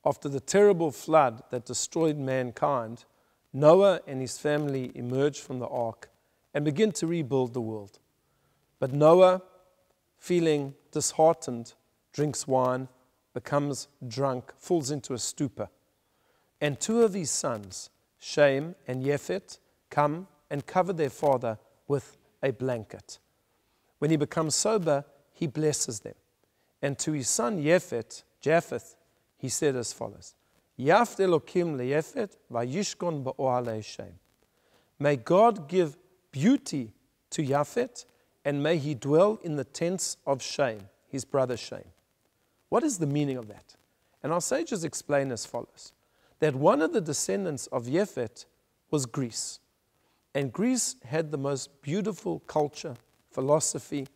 after the terrible flood that destroyed mankind, Noah and his family emerged from the ark and began to rebuild the world. But Noah, feeling disheartened, drinks wine, becomes drunk, falls into a stupor. And two of his sons, Shem and Japheth, come and cover their father with a blanket. When he becomes sober, he blesses them. And to his son Japheth, he said as follows, Yaft Elokim leJapheth vayishkon ba'ohalei Shem. May God give beauty to Japheth, and may he dwell in the tents of Shem, his brother Shem. What is the meaning of that? And our sages explain as follows, that one of the descendants of Japheth was Greece. And Greece had the most beautiful culture, philosophy.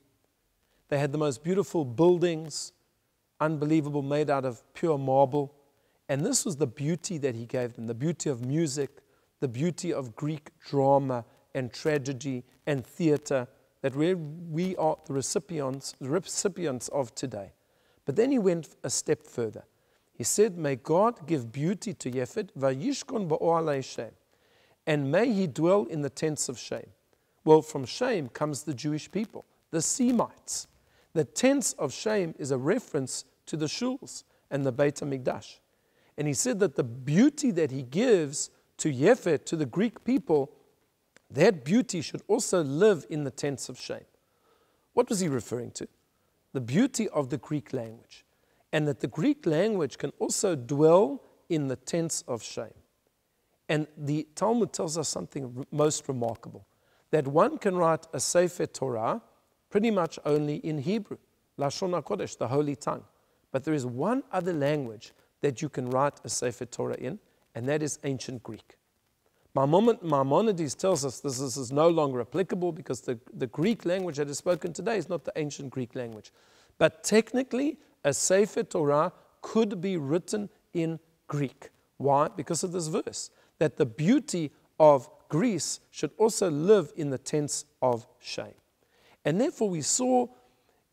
They had the most beautiful buildings, unbelievable, made out of pure marble. And this was the beauty that he gave them, the beauty of music, the beauty of Greek drama and tragedy and theater that we are the recipients of today. But then he went a step further. He said, may God give beauty to Japheth, vayishkon ba'ohalei Shem, and may he dwell in the tents of Shem. Well, from Shem comes the Jewish people, the Semites. The tents of Shem is a reference to the shuls and the Beit HaMikdash. And he said that the beauty that he gives to Japheth, to the Greek people, that beauty should also live in the tents of Shem. What was he referring to? The beauty of the Greek language. And that the Greek language can also dwell in the tents of Shem. And the Talmud tells us something most remarkable, that one can write a Sefer Torah pretty much only in Hebrew, Lashon HaKodesh, the holy tongue. But there is one other language that you can write a Sefer Torah in, and that is ancient Greek. Maimonides tells us this is no longer applicable because the Greek language that is spoken today is not the ancient Greek language. But technically, a Sefer Torah could be written in Greek. Why? Because of this verse, that the beauty of Greece should also live in the tents of Shem. And therefore we saw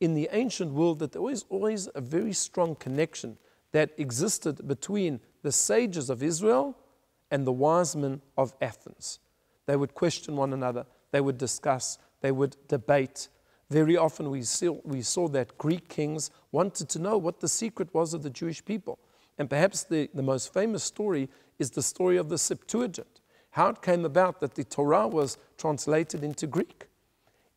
in the ancient world that there was always a very strong connection that existed between the sages of Israel and the wise men of Athens. They would question one another, they would discuss, they would debate. Very often we saw that Greek kings wanted to know what the secret was of the Jewish people. And perhaps the most famous story is the story of the Septuagint, how it came about that the Torah was translated into Greek.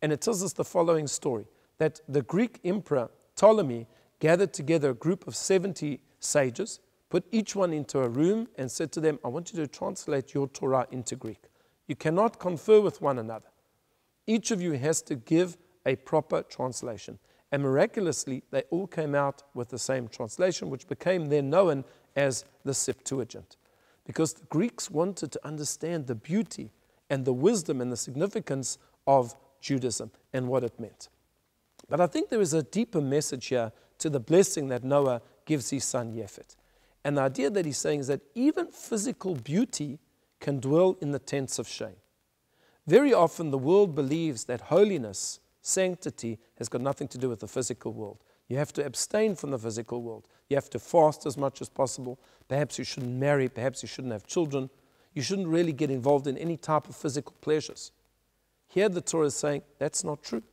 And it tells us the following story, that the Greek emperor Ptolemy gathered together a group of 70 sages, put each one into a room and said to them, I want you to translate your Torah into Greek. You cannot confer with one another. Each of you has to give a proper translation. And miraculously, they all came out with the same translation, which became then known as the Septuagint. Because the Greeks wanted to understand the beauty and the wisdom and the significance of Judaism and what it meant. But I think there is a deeper message here to the blessing that Noah gives his son Japheth. And the idea that he's saying is that even physical beauty can dwell in the tents of Shem. Very often the world believes that holiness, sanctity, has got nothing to do with the physical world. You have to abstain from the physical world. You have to fast as much as possible. Perhaps you shouldn't marry. Perhaps you shouldn't have children. You shouldn't really get involved in any type of physical pleasures. Here the Torah is saying that's not true.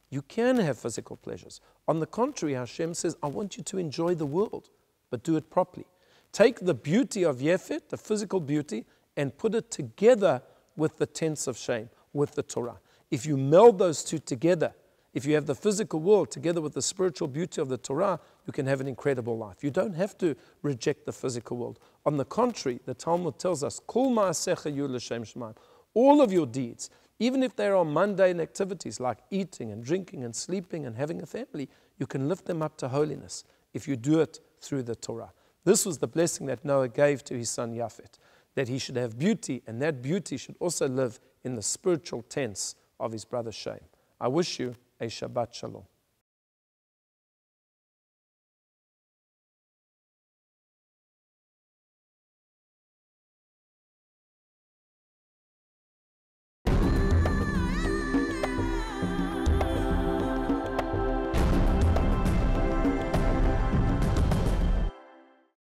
You can have physical pleasures. On the contrary, Hashem says, I want you to enjoy the world, but do it properly. Take the beauty of Japheth, the physical beauty, and put it together with the tents of Shem, with the Torah. If you meld those two together, if you have the physical world together with the spiritual beauty of the Torah, you can have an incredible life. You don't have to reject the physical world. On the contrary, the Talmud tells us, Kol ma'asecha yu l'shem shemaim. All of your deeds, even if they are mundane activities like eating and drinking and sleeping and having a family, you can lift them up to holiness if you do it through the Torah. This was the blessing that Noah gave to his son Japheth, that he should have beauty, and that beauty should also live in the spiritual tents of his brother Shem. I wish you a Shabbat Shalom.